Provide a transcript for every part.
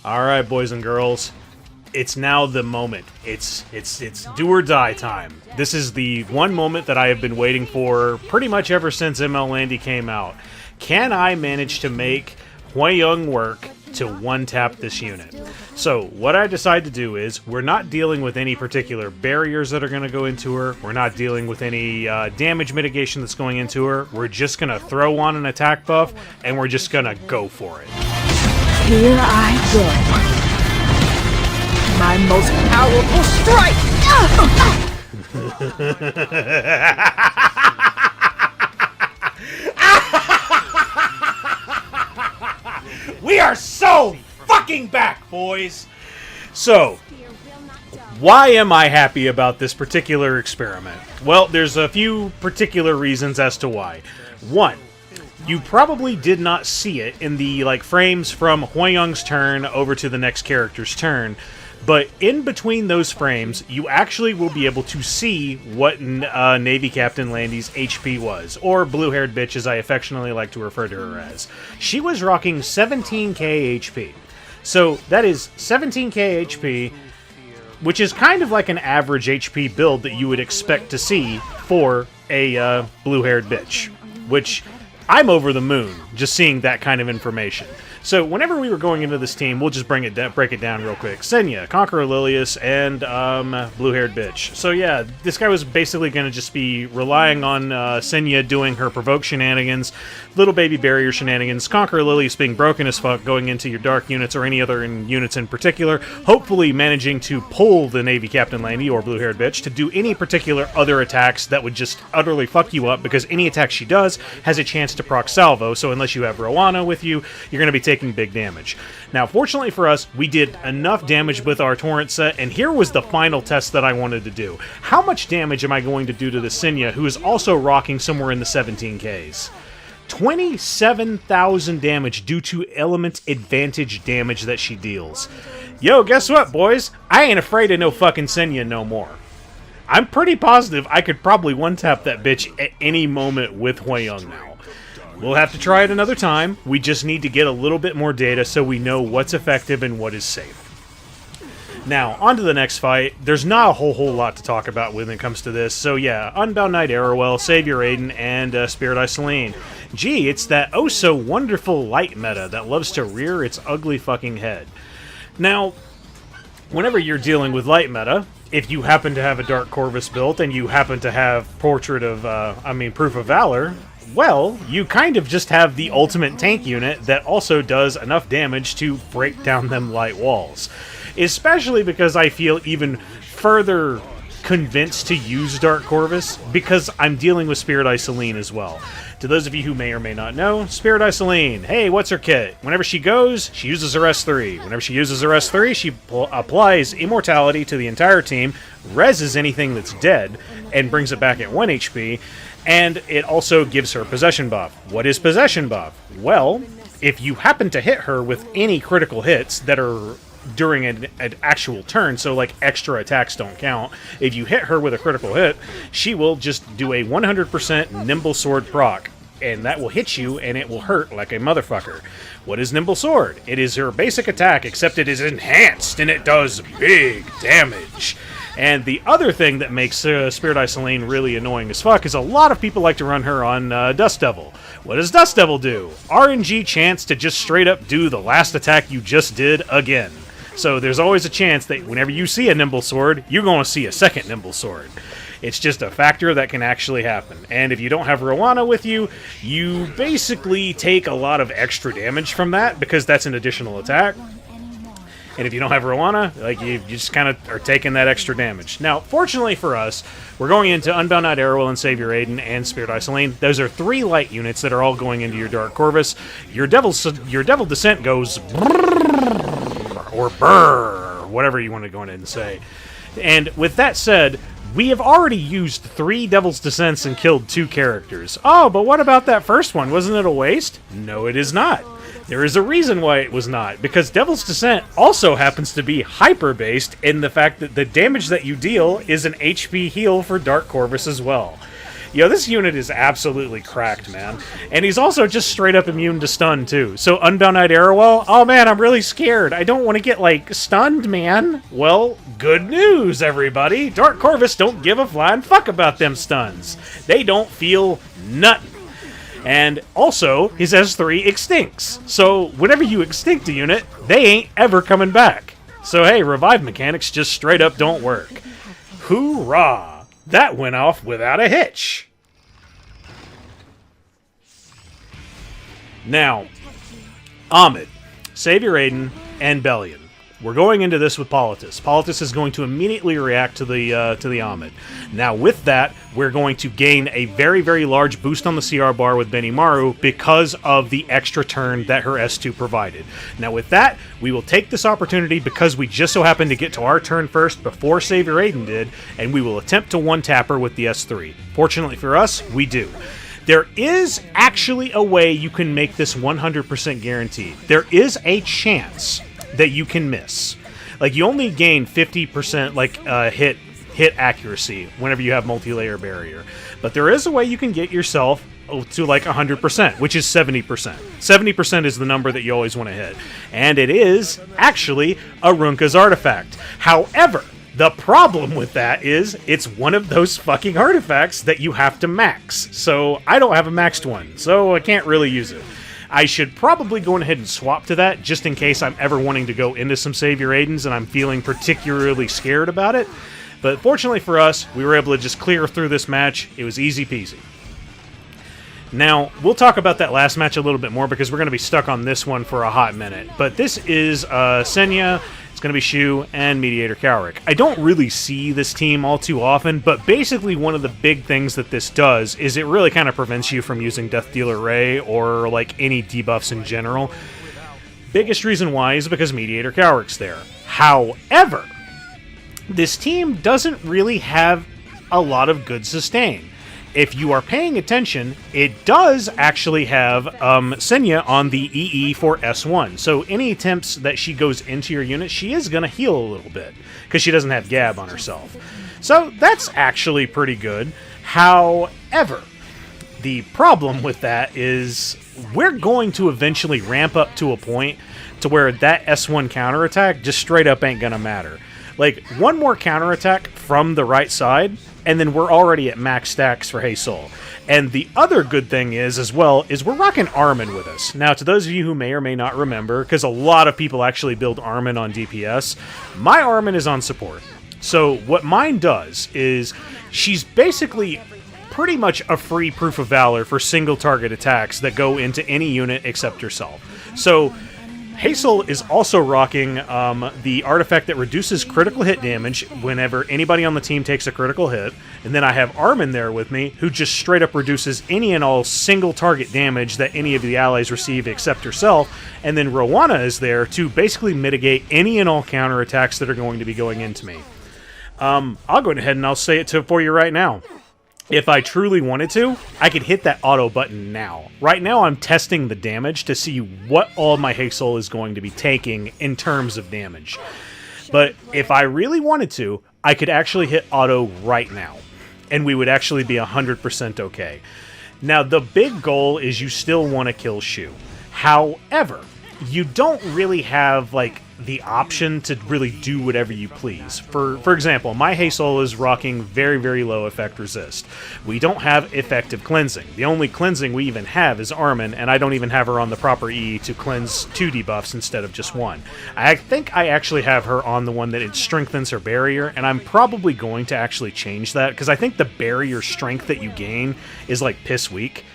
Alright, boys and girls. It's now the moment. It's do or die time. This is the one moment that I have been waiting for pretty much ever since ML Landy came out. Can I manage to make Hwayoung work to one-tap this unit? So, what I decide to do is, we're not dealing with any particular barriers that are going to go into her, we're not dealing with any damage mitigation that's going into her, we're just going to throw on an attack buff, and we're just going to go for it. Here I go. My most powerful strike! We are so fucking back, boys! So, why am I happy about this particular experiment? Well, there's a few particular reasons as to why. One, you probably did not see it in the frames from Hwayoung's turn over to the next character's turn, but in between those frames, you actually will be able to see what Navy Captain Landy's HP was, or blue-haired bitch as I affectionately like to refer to her as. She was rocking 17k HP. So that is 17k HP, which is kind of like an average HP build that you would expect to see for a blue-haired bitch, which I'm over the moon just seeing that kind of information. So whenever we were going into this team, we'll just break it down real quick. Senya, Conqueror, Lilias, and blue-haired bitch. So yeah, this guy was basically going to just be relying on Senya doing her provoke shenanigans, little baby barrier shenanigans, Conqueror Lilias being broken as fuck, going into your dark units or any other units in particular, hopefully managing to pull the Navy Captain Landy or blue-haired bitch to do any particular other attacks that would just utterly fuck you up, because any attack she does has a chance to proc salvo, so unless you have Roana with you, you're going to be taking big damage. Now, fortunately for us, we did enough damage with our torrent set, and here was the final test that I wanted to do. How much damage am I going to do to the Senya, who is also rocking somewhere in the 17Ks? 27,000 damage due to element advantage damage that she deals. Yo, guess what, boys? I ain't afraid of no fucking Senya no more. I'm pretty positive I could probably one-tap that bitch at any moment with Hwayoung now. We'll have to try it another time. We just need to get a little bit more data so we know what's effective and what is safe. Now, on to the next fight. There's not a whole lot to talk about when it comes to this. So yeah, Unbound Knight Arowell, Savior Adin, and Spirit Eye Celine. Gee, it's that oh-so-wonderful light meta that loves to rear its ugly fucking head. Now, whenever you're dealing with light meta, if you happen to have a Dark Corvus built and you happen to have Proof of Valor, well, you kind of just have the ultimate tank unit that also does enough damage to break down them light walls. Especially because I feel even further convinced to use Dark Corvus because I'm dealing with Spirit Eye Celine as well. To those of you who may or may not know, Spirit Eye Celine, hey, what's her kit? Whenever she goes, she uses her S3. Whenever she uses her S3, she applies Immortality to the entire team, reses anything that's dead, and brings it back at 1 HP, and it also gives her Possession buff. What is Possession buff? Well, if you happen to hit her with any critical hits that are during an actual turn, so like extra attacks don't count, if you hit her with a critical hit, she will just do a 100% Nimble Sword proc, and that will hit you and it will hurt like a motherfucker. What is Nimble Sword? It is her basic attack, except it is enhanced and it does big damage. And the other thing that makes Spirit Eye Celine really annoying as fuck is a lot of people like to run her on Dust Devil. What does Dust Devil do? RNG chance to just straight up do the last attack you just did again. So there's always a chance that whenever you see a Nimble Sword, you're going to see a second Nimble Sword. It's just a factor that can actually happen. And if you don't have Roana with you, you basically take a lot of extra damage from that because that's an additional attack. And if you don't have Roana, you just kind of are taking that extra damage. Now, fortunately for us, we're going into Unbound Knight Arowell and Savior Adin and Spirit Eye Celine. Those are 3 light units that are all going into your Dark Corvus. Your Devil Descent goes or brrr, whatever you want to go in and say. And with that said, we have already used 3 Devil's Descents and killed 2 characters. Oh, but what about that first one? Wasn't it a waste? No, it is not. There is a reason why it was not, because Devil's Descent also happens to be hyper-based in the fact that the damage that you deal is an HP heal for Dark Corvus as well. Yo, this unit is absolutely cracked, man. And he's also just straight up immune to stun, too. So, Unbound Arowell, oh man, I'm really scared. I don't want to get, like, stunned, man. Well, good news, everybody. Dark Corvus don't give a flying fuck about them stuns. They don't feel nothing. And also, his S3 extincts. So, whenever you extinct a unit, they ain't ever coming back. So, hey, revive mechanics just straight up don't work. Hoorah! That went off without a hitch. Now, Ahmed, Savior Adin, and Belian. We're going into this with Politis. Politis is going to immediately react to the Ahmed. Now, with that, we're going to gain a very, very large boost on the CR bar with Benimaru because of the extra turn that her S2 provided. Now, with that, we will take this opportunity because we just so happened to get to our turn first before Savior Adin did, and we will attempt to one-tap her with the S3. Fortunately for us, we do. There is actually a way you can make this 100% guaranteed. There is a chance that you can miss. Like, you only gain 50% hit accuracy whenever you have multi-layer barrier. But there is a way you can get yourself to like 100%, which is 70%. 70% is the number that you always want to hit. And it is actually Arunka's artifact. However, the problem with that is it's one of those fucking artifacts that you have to max. So I don't have a maxed one, so I can't really use it. I should probably go ahead and swap to that, just in case I'm ever wanting to go into some Savior Adins and I'm feeling particularly scared about it. But fortunately for us, we were able to just clear through this match. It was easy peasy. Now, we'll talk about that last match a little bit more because we're going to be stuck on this one for a hot minute. But this is Senya, it's going to be Choux, and Mediator Kawerik. I don't really see this team all too often, but basically one of the big things that this does is it really kind of prevents you from using Death Dealer Ray or like any debuffs in general. Biggest reason why is because Mediator Kawerik's there. However, this team doesn't really have a lot of good sustain. If you are paying attention, it does actually have Senya on the EE for S1. So any attempts that she goes into your unit, she is going to heal a little bit because she doesn't have Gab on herself. So that's actually pretty good. However, the problem with that is we're going to eventually ramp up to a point to where that S1 counterattack just straight up ain't going to matter. Like, one more counterattack from the right side, and then we're already at max stacks for Hasol. And the other good thing is, as well, is we're rocking Armin with us. Now, to those of you who may or may not remember, because a lot of people actually build Armin on DPS, my Armin is on support. So what mine does is she's basically pretty much a free proof of valor for single target attacks that go into any unit except herself. So Hasol is also rocking the artifact that reduces critical hit damage whenever anybody on the team takes a critical hit. And then I have Armin there with me, who just straight up reduces any and all single target damage that any of the allies receive except herself. And then Roana is there to basically mitigate any and all counterattacks that are going to be going into me. I'll go ahead and I'll say it for you right now. If I truly wanted to, I could hit that auto button now. Right now, I'm testing the damage to see what all my Hasol is going to be taking in terms of damage. But if I really wanted to, I could actually hit auto right now, and we would actually be 100% okay. Now, the big goal is you still want to kill Choux. However, you don't really have, like, the option to really do whatever you please. For example, my Hasol is rocking very, very low effect resist. We don't have effective cleansing. The only cleansing we even have is Armin, and I don't even have her on the proper E to cleanse 2 debuffs instead of just 1. I think I actually have her on the one that it strengthens her barrier, and I'm probably going to actually change that, because I think the barrier strength that you gain is like piss weak.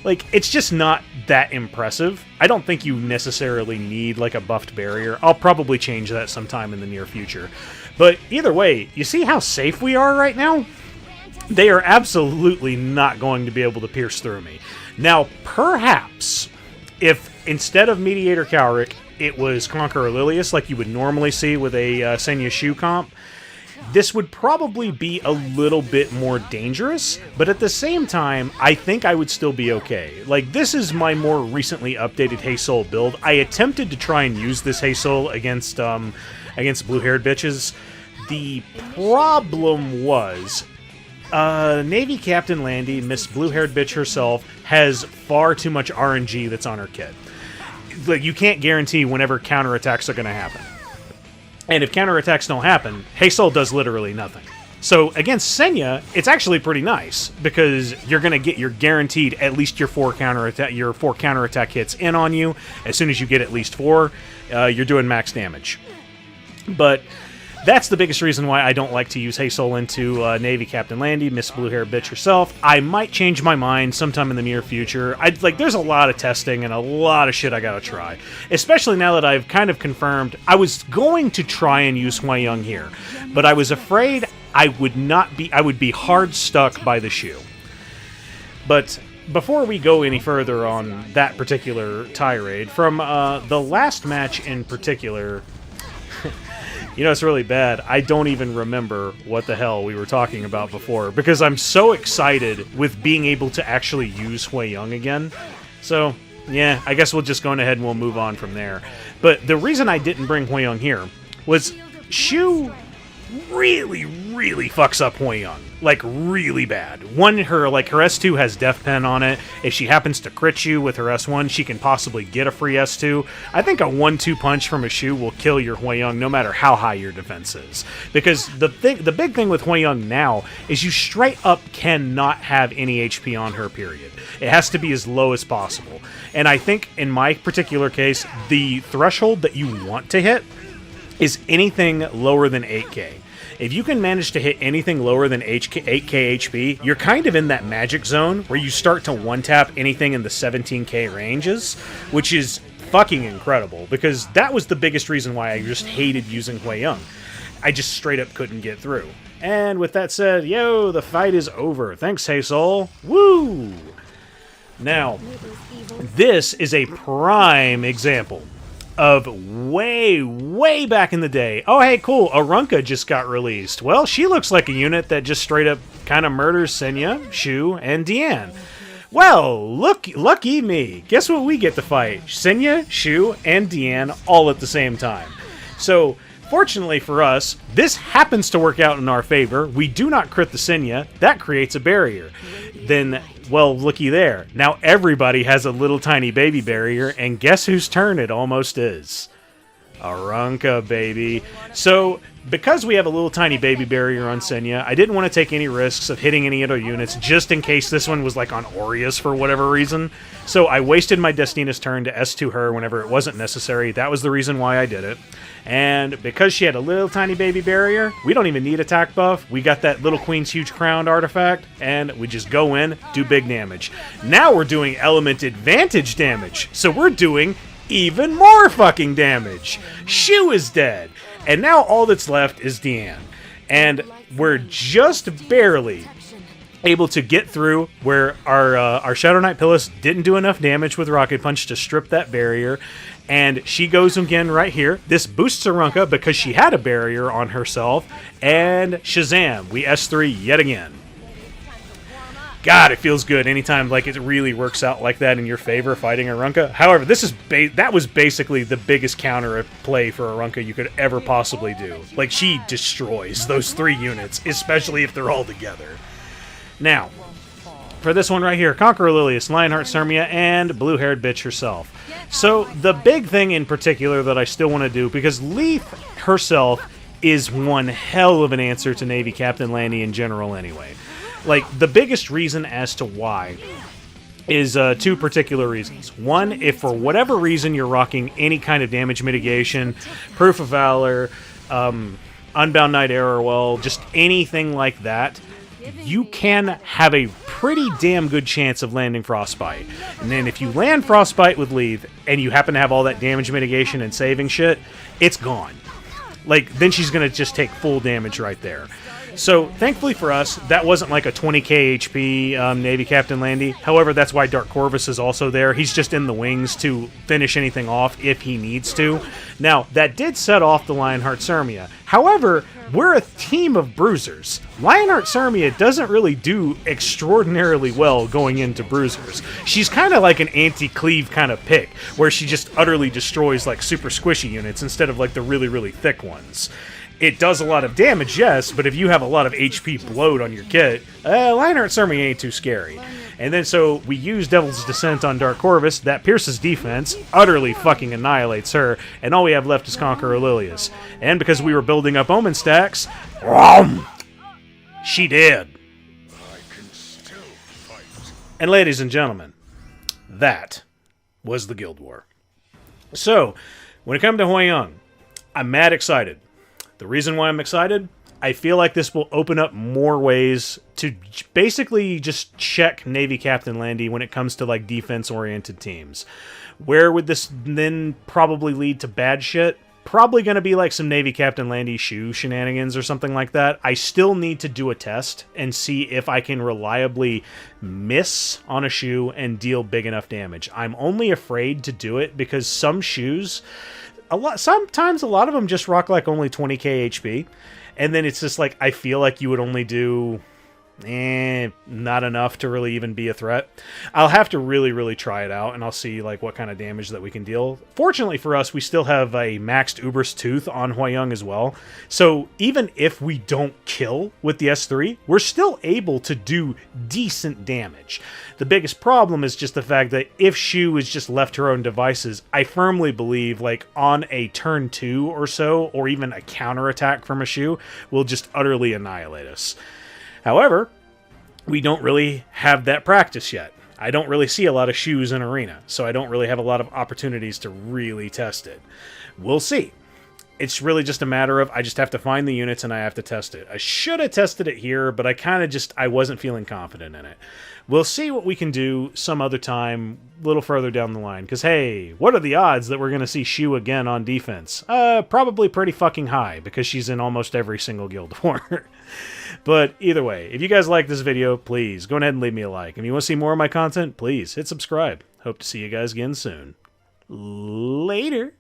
Like, it's just not that impressive. I don't think you necessarily need, like, a buffed barrier. I'll probably change that sometime in the near future. But either way, you see how safe we are right now? They are absolutely not going to be able to pierce through me. Now, perhaps, if instead of Mediator Kawerik, it was Conqueror Lilias, like you would normally see with a Senya Choux comp, this would probably be a little bit more dangerous, but at the same time, I think I would still be okay. Like, this is my more recently updated Hasol build. I attempted to try and use this Hasol against blue-haired bitches. The problem was, Navy Captain Landy, Miss Blue-Haired Bitch herself, has far too much RNG that's on her kit. Like, you can't guarantee whenever counterattacks are going to happen. And if counterattacks don't happen, Hasol does literally nothing. So against Senya, it's actually pretty nice because you're going to get your guaranteed at least your four counterattack hits in on you. As soon as you get at least 4, you're doing max damage. But that's the biggest reason why I don't like to use Hasol into Navy Captain Landy, Miss Blue-Haired Bitch herself. I might change my mind sometime in the near future. There's a lot of testing and a lot of shit I gotta try. Especially now that I've kind of confirmed I was going to try and use Hwayoung here, but I was afraid I would be hard stuck by the shoe. But before we go any further on that particular tirade, from the last match in particular, you know, it's really bad. I don't even remember what the hell we were talking about before because I'm so excited with being able to actually use Hwayoung again. So, yeah, I guess we'll just go ahead and we'll move on from there. But the reason I didn't bring Hwayoung here was Choux really fucks up Hwayoung. Like, really bad. Her S2 has Death Pen on it. If she happens to crit you with her S1, she can possibly get a free S2. I think a 1-2 punch from a Choux will kill your Hwayoung no matter how high your defense is. Because the big thing with Hwayoung now is you straight up cannot have any HP on her, period. It has to be as low as possible. And I think, in my particular case, the threshold that you want to hit is anything lower than 8k. If you can manage to hit anything lower than 8k HP, you're kind of in that magic zone where you start to one-tap anything in the 17k ranges, which is fucking incredible, because that was the biggest reason why I just hated using Hwayoung. I just straight up couldn't get through. And with that said, yo, the fight is over. Thanks, Hasol. Woo! Now, this is a prime example of way back in the day. Oh, hey, cool, Arunka just got released. Well, she looks like a unit that just straight up kind of murders Senya, Choux, and Diene. Well, lucky me. Guess what we get to fight? Senya, Choux, and Diene all at the same time. So, fortunately for us, this happens to work out in our favor. We do not crit the Senya. That creates a barrier. Then, well, looky there. Now everybody has a little tiny baby barrier, and guess whose turn it almost is? Arunka, baby. So, because we have a little tiny baby barrier on Senya, I didn't want to take any risks of hitting any other units, just in case this one was like on Aureus for whatever reason. So I wasted my Destina's turn to S2 her whenever it wasn't necessary. That was the reason why I did it. And because she had a little tiny baby barrier, we don't even need attack buff. We got that Little Queen's Huge Crowned artifact, and we just go in, do big damage. Now we're doing element advantage damage, so we're doing even more fucking damage. Choux is dead, and now all that's left is Diene. And we're just barely able to get through where our Shadow Knight Pyllis didn't do enough damage with Rocket Punch to strip that barrier, and she goes again right here. This boosts Arunka because she had a barrier on herself, and Shazam, we S3 yet again. God, it feels good anytime like it really works out like that in your favor fighting Arunka. However, that was basically the biggest counter play for Arunka you could ever possibly do. Like, she destroys those 3 units, especially if they're all together. Now, for this one right here, Conqueror, Lilias, Lionheart, Cermia, and Blue-Haired Bitch herself. So, the big thing in particular that I still want to do, because Lethe herself is one hell of an answer to Navy Captain Landy in general anyway. Like, the biggest reason as to why is 2 particular reasons. One, if for whatever reason you're rocking any kind of damage mitigation, Proof of Valor, Unbound Knight Arowell, just anything like that, you can have a pretty damn good chance of landing Frostbite. And then if you land Frostbite with Lethe, and you happen to have all that damage mitigation and saving shit, it's gone. Like, then she's going to just take full damage right there. So, thankfully for us, that wasn't like a 20k HP Navy Captain Landy. However, that's why Dark Corvus is also there. He's just in the wings to finish anything off if he needs to. Now, that did set off the Lionheart Cermia. However, we're a team of bruisers. Lionheart Cermia doesn't really do extraordinarily well going into bruisers. She's kind of like an anti-cleave kind of pick, where she just utterly destroys like super squishy units instead of like the really thick ones. It does a lot of damage, yes, but if you have a lot of HP bloat on your kit, Lionheart Cermia ain't too scary. And then so we use Devil's Descent on Dark Corvus, that pierces defense, utterly fucking annihilates her, and all we have left is Conqueror Lilias. And because we were building up Omen stacks, she did. And ladies and gentlemen, that was the Guild War. So, when it comes to Hwayoung, I'm mad excited. The reason why I'm excited, I feel like this will open up more ways to basically just check Navy Captain Landy when it comes to like defense-oriented teams. Where would this then probably lead to bad shit? Probably going to be like some Navy Captain Landy Choux shenanigans or something like that. I still need to do a test and see if I can reliably miss on a Choux and deal big enough damage. I'm only afraid to do it because some Choux, sometimes a lot of them just rock like only 20k HP. And then it's just like, I feel like you would only do, not enough to really even be a threat. I'll have to really try it out, and I'll see like what kind of damage that we can deal. Fortunately for us, we still have a maxed Uber's Tooth on Hwayoung as well. So even if we don't kill with the S3, we're still able to do decent damage. The biggest problem is just the fact that if Choux is just left to her own devices, I firmly believe like on a turn 2 or so, or even a counterattack from a Choux, will just utterly annihilate us. However, we don't really have that practice yet. I don't really see a lot of Choux in Arena, so I don't really have a lot of opportunities to really test it. We'll see. It's really just a matter of I just have to find the units and I have to test it. I should have tested it here, but I wasn't feeling confident in it. We'll see what we can do some other time, a little further down the line. Because, hey, what are the odds that we're going to see Choux again on defense? Probably pretty fucking high, because she's in almost every single Guild War. But either way, if you guys like this video, please go ahead and leave me a like. If you want to see more of my content, please hit subscribe. Hope to see you guys again soon. Later.